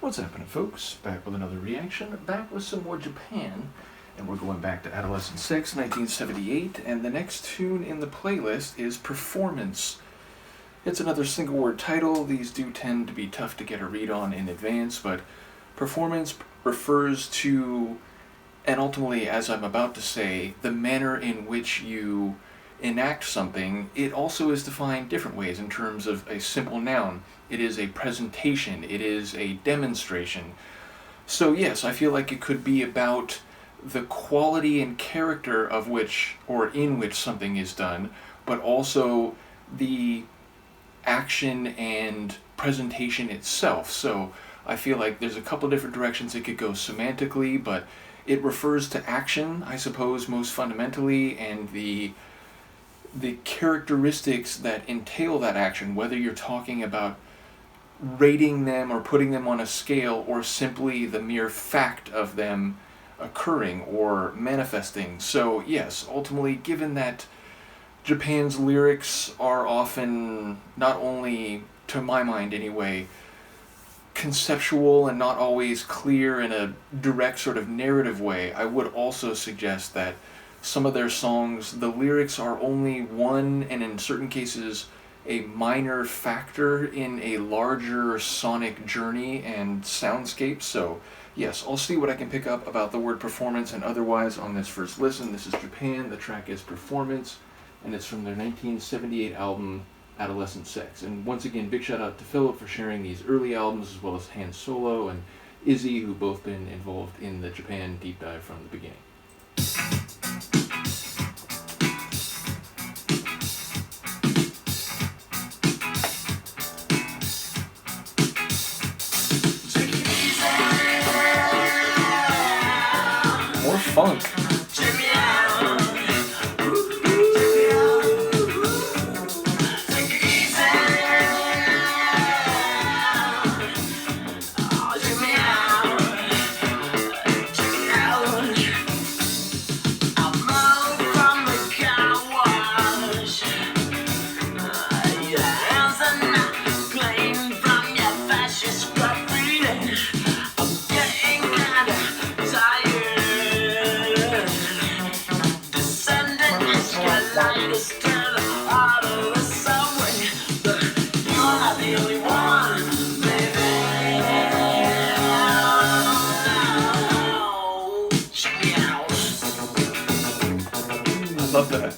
What's happening, folks? Back with another reaction, back with some more Japan, and we're going back to Adolescent Sex, 1978, and the next tune in the playlist is Performance. It's another single-word title. These do tend to be tough to get a read on in advance, but Performance refers to, and ultimately, as I'm about to say, the manner in which you enact something. It also is defined different ways in terms of a simple noun. It is a presentation, it is a demonstration. So yes, I feel like it could be about the quality and character of which, or in which something is done, but also the action and presentation itself. So I feel like there's a couple different directions it could go semantically, but it refers to action, I suppose, most fundamentally, and the characteristics that entail that action, whether you're talking about rating them or putting them on a scale, or simply the mere fact of them occurring or manifesting. So yes, ultimately, given that Japan's lyrics are often, not only, to my mind anyway, conceptual and not always clear in a direct sort of narrative way, I would also suggest that some of their songs, the lyrics are only one, and in certain cases, a minor factor in a larger sonic journey and soundscape. So yes, I'll see what I can pick up about the word performance and otherwise on this first listen. This is Japan, the track is Performance, and it's from their 1978 album, Adolescent Sex. And once again, big shout out to Philip for sharing these early albums, as well as Han Solo and Izzy, who've both been involved in the Japan deep dive from the beginning. More funk. Love that.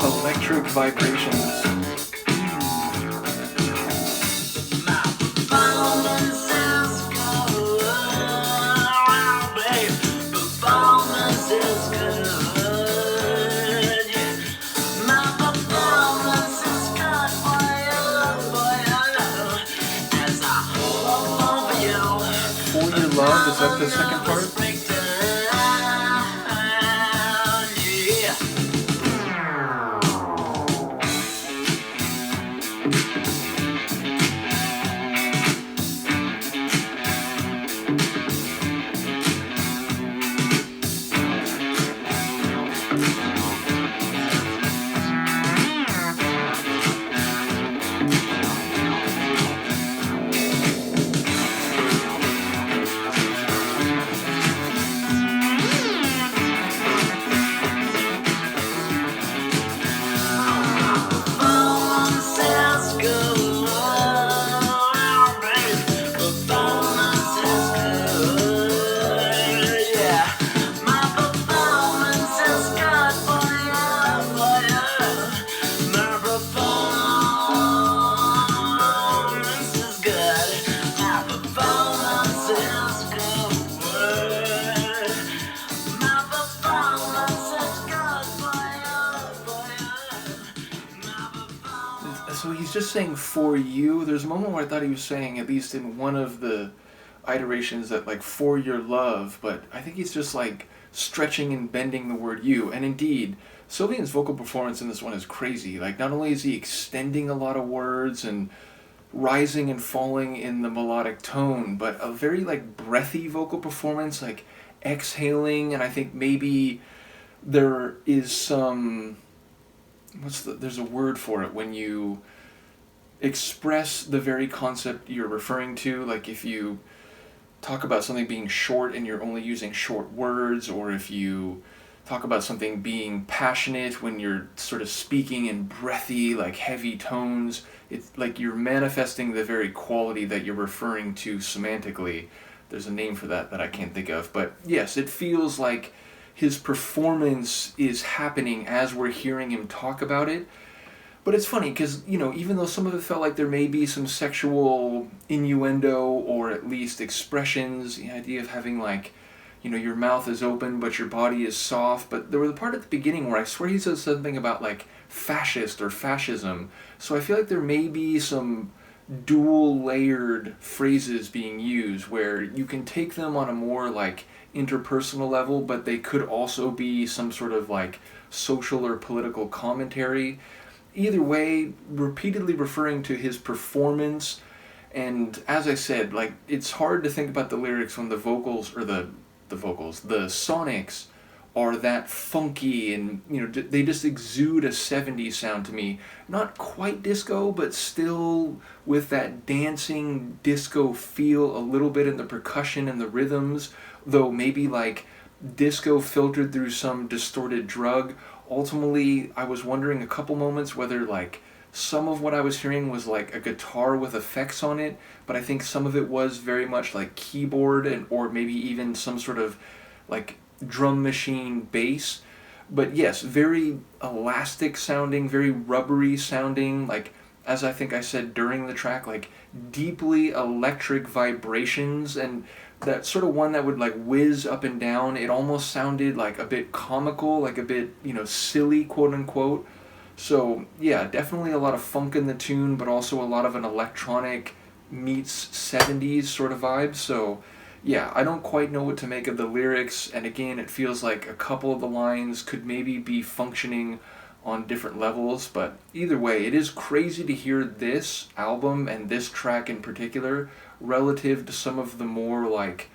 Electric vibrations. Performance is that the second part? So he's just saying for you. There's a moment where I thought he was saying, at least in one of the iterations, that like for your love, but I think he's just like stretching and bending the word you. And indeed, Sylvian's vocal performance in this one is crazy. Like, not only is he extending a lot of words and rising and falling in the melodic tone, but a very like breathy vocal performance, like exhaling, and I think maybe there is some there's a word for it when you express the very concept you're referring to, like if you talk about something being short and you're only using short words, or if you talk about something being passionate when you're sort of speaking in breathy, like heavy tones. It's like you're manifesting the very quality that you're referring to semantically. There's a name for that I can't think of, but yes, it feels like his performance is happening as we're hearing him talk about it. But it's funny because, you know, even though some of it felt like there may be some sexual innuendo or at least expressions, the idea of having like, you know, your mouth is open but your body is soft. But there was a part at the beginning where I swear he says something about like fascist or fascism. So I feel like there may be some dual layered phrases being used where you can take them on a more like interpersonal level, but they could also be some sort of like social or political commentary. Either way, repeatedly referring to his performance. And as I said, like, it's hard to think about the lyrics when the vocals, or the sonics are that funky, and, you know, they just exude a 70s sound to me. Not quite disco, but still with that dancing disco feel a little bit in the percussion and the rhythms, though maybe like disco filtered through some distorted drug. Ultimately, I was wondering a couple moments whether like some of what I was hearing was like a guitar with effects on it, but I think some of it was very much like keyboard, and or maybe even some sort of like drum machine bass. But yes, very elastic sounding, very rubbery sounding, like, as I think I said during the track, like deeply electric vibrations, and that sort of one that would like whiz up and down. It almost sounded like a bit comical, like a bit, you know, silly, quote unquote. So yeah, definitely a lot of funk in the tune, but also a lot of an electronic meets 70s sort of vibe. So yeah, I don't quite know what to make of the lyrics, and again, it feels like a couple of the lines could maybe be functioning on different levels, but either way, it is crazy to hear this album and this track in particular relative to some of the more like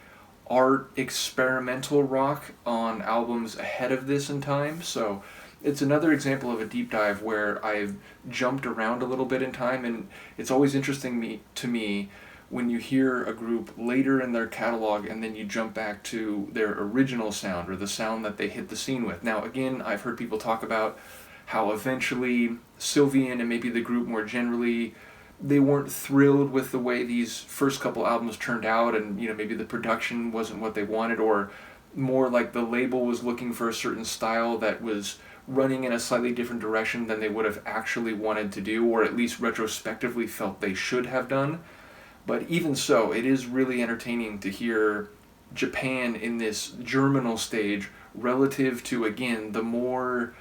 art experimental rock on albums ahead of this in time. So it's another example of a deep dive where I've jumped around a little bit in time, and it's always interesting to me when you hear a group later in their catalog and then you jump back to their original sound, or the sound that they hit the scene with. Now again, I've heard people talk about how eventually Sylvian and maybe the group more generally, they weren't thrilled with the way these first couple albums turned out, and, you know, maybe the production wasn't what they wanted, or more like the label was looking for a certain style that was running in a slightly different direction than they would have actually wanted to do, or at least retrospectively felt they should have done. But even so, it is really entertaining to hear Japan in this germinal stage relative to, again, the more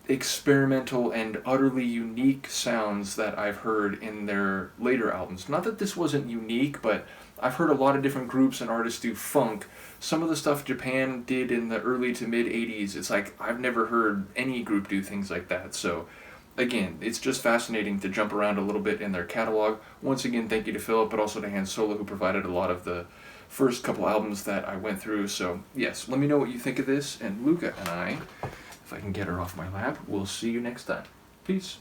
experimental and utterly unique sounds that I've heard in their later albums. Not that this wasn't unique, but I've heard a lot of different groups and artists do funk. Some of the stuff Japan did in the early to mid 80s, it's like I've never heard any group do things like that. So again, it's just fascinating to jump around a little bit in their catalog. Once again, thank you to Philip, but also to Han Solo, who provided a lot of the first couple albums that I went through. So yes, let me know what you think of this, and Luca and I, if I can get her off my lap, we'll see you next time. Peace.